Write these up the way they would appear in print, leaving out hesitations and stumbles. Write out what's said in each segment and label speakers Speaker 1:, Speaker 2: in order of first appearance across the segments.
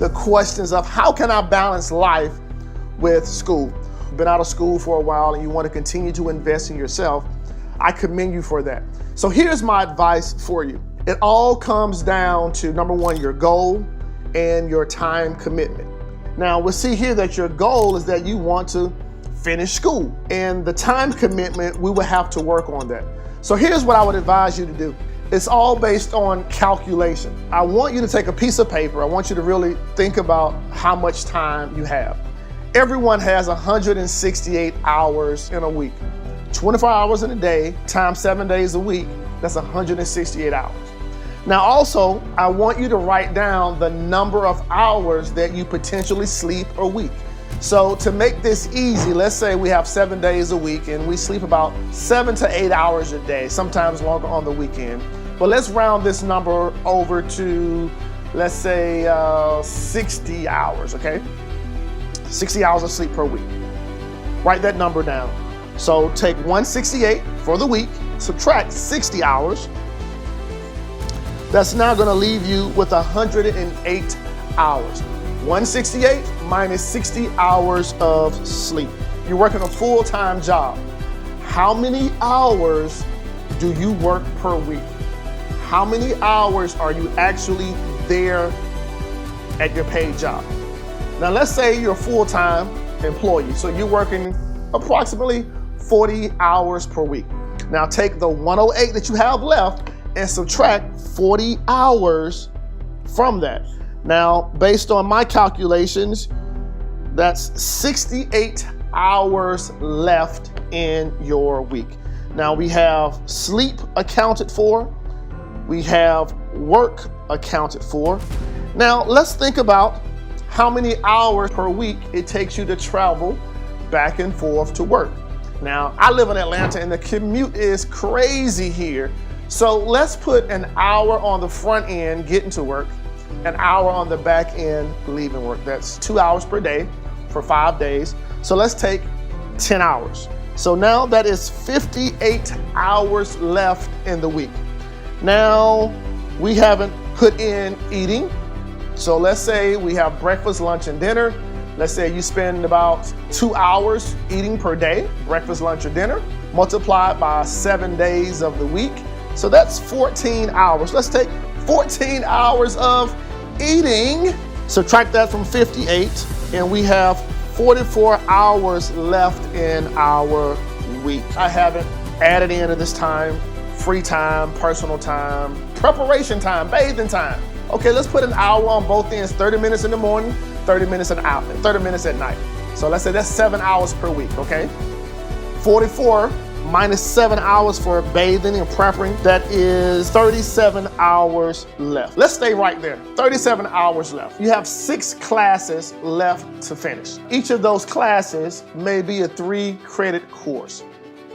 Speaker 1: the questions of how can I balance life with school? Been out of school for a while and you want to continue to invest in yourself, I commend you for that. So here's my advice for you. It all comes down to, number one, your goal and your time commitment. Now we'll see here that your goal is that you want to finish school, and the time commitment, we will have to work on that. So here's what I would advise you to do. It's all based on calculation. I want you to take a piece of paper. I want you to really think about how much time you have. Everyone has 168 hours in a week. 24 hours in a day times 7 days a week, that's 168 hours. Now also, I want you to write down the number of hours that you potentially sleep a week. So to make this easy, let's say we have 7 days a week and we sleep about 7 to 8 hours a day, sometimes longer on the weekend. But let's round this number over to, let's say 60 hours, okay? 60 hours of sleep per week. Write that number down. So take 168 for the week, subtract 60 hours. That's now gonna leave you with 108 hours. 168 minus 60 hours of sleep. You're working a full-time job. How many hours do you work per week? How many hours are you actually there at your paid job? Now let's say you're a full-time employee, so you're working approximately 40 hours per week. Now take the 108 that you have left and subtract 40 hours from that. Now, based on my calculations, that's 68 hours left in your week. Now we have sleep accounted for, we have work accounted for. Now let's think about how many hours per week it takes you to travel back and forth to work. Now, I live in Atlanta and the commute is crazy here. So let's put an hour on the front end getting to work, an hour on the back end leaving work. That's 2 hours per day for 5 days. So let's take 10 hours. So now that is 58 hours left in the week. Now we haven't put in eating. So let's say we have breakfast, lunch, and dinner. Let's say you spend about 2 hours eating per day, breakfast, lunch, or dinner, multiplied by 7 days of the week. So that's 14 hours. Let's take 14 hours of eating, subtract that from 58, and we have 44 hours left in our week. I haven't added into this time free time, personal time, preparation time, bathing time. Okay, let's put an hour on both ends, 30 minutes in the morning, 30 minutes an hour, 30 minutes at night. So let's say that's 7 hours per week, okay? 44 minus 7 hours for bathing and prepping, that is 37 hours left. Let's stay right there, 37 hours left. You have 6 classes left to finish. Each of those classes may be a 3-credit course.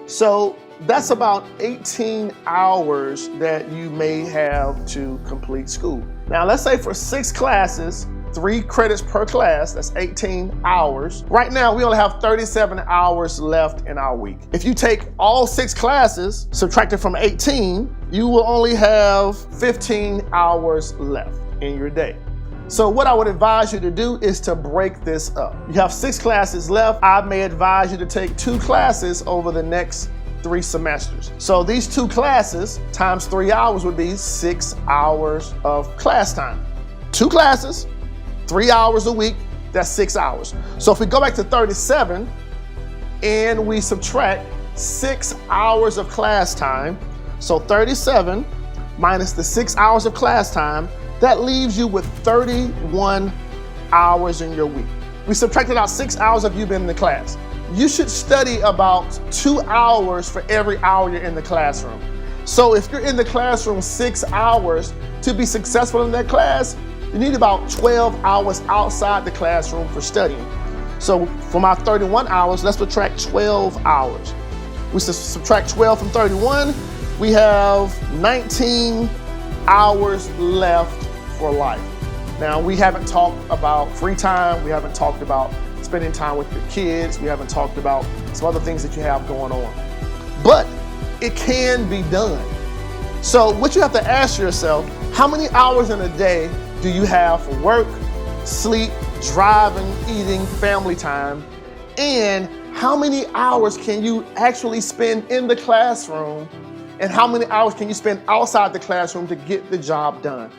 Speaker 1: So that's about 18 hours that you may have to complete school. Now let's say for 6 classes, 3 credits per class, that's 18 hours. Right now, we only have 37 hours left in our week. If you take all 6 classes, subtract it from 18, you will only have 15 hours left in your day. So what I would advise you to do is to break this up. You have 6 classes left. I may advise you to take 2 classes over the next 3 semesters. So these 2 classes times 3 hours would be 6 hours of class time. 2 classes, 3 hours a week, that's 6 hours. So if we go back to 37 and we subtract 6 hours of class time, so 37 minus the 6 hours of class time, that leaves you with 31 hours in your week. We subtracted out 6 hours of you being in the class. You should study about 2 hours for every hour you're in the classroom. So if you're in the classroom 6 hours, to be successful in that class, you need about 12 hours outside the classroom for studying. So from our 31 hours, let's subtract 12 hours. We subtract 12 from 31, we have 19 hours left for life. Now, we haven't talked about free time, we haven't talked about spending time with your kids, we haven't talked about some other things that you have going on. But it can be done. So what you have to ask yourself, how many hours in a day do you have for work, sleep, driving, eating, family time, and how many hours can you actually spend in the classroom, and how many hours can you spend outside the classroom to get the job done?